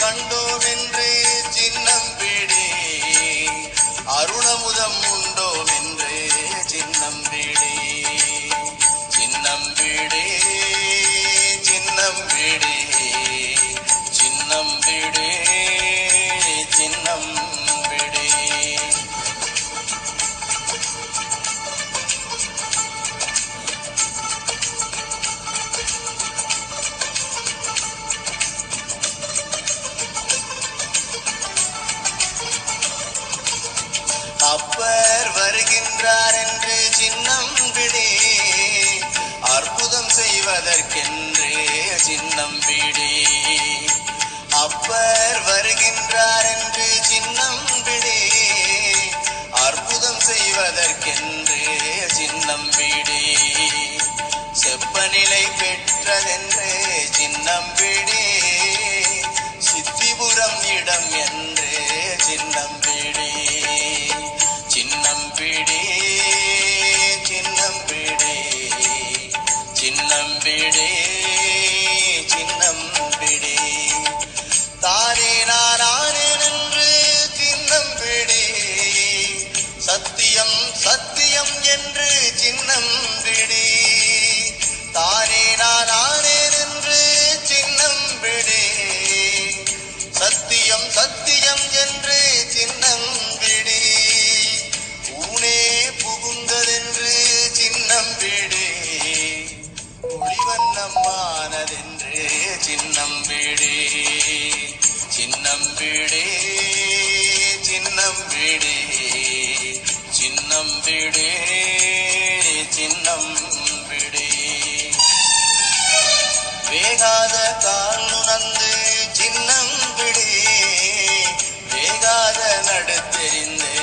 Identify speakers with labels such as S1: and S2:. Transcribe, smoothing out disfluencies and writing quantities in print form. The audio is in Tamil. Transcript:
S1: கண்டோம் என்று சின்னம் விடே, அருணமுதம் உண்டோம் என்று சின்னம் விடே, சின்னம் விடே, சின்னம் விடே, சின்னம் விடே, சின்னம் விடே. அப்பர் வருகின்றார் என்று சின்னம் விடே, அற்புதம் செய்வதற்கென்று சின்னம் விடே. அப்பர் வருகின்றார் என்று சின்னம் விடே, அற்புதம் செய்வதற்கென்று சின்னம் விடே. செப்பநிலை பெற்றதென்று சின்னம் விடே, சித்திபுரம் இடம் என்று சின்னம் விடே, சின்னம் விடே, சின்னம் விடே, சின்னம் விடே, சின்னம் விடே. தானே நானேன் என்று சின்னம் விடே, சத்தியம் சத்தியம் என்று சின்னம் விடே. தானே நானேன் என்று சின்னம் விடே, சத்தியம் சத்தியம் என்று சின்னம் விடே. ஊனே புகுந்ததென்று சின்னம் விடே, ஒளிவண்ணமானதென்று சின்னம் விடே, சின்னம் விடே, சின்னம் விடே, சின்னம் விடே, சின்னம் விடே. வேகாத கால் உணர்ந்து சின்னம் விடே, வேகாத நடுத்தெறிந்து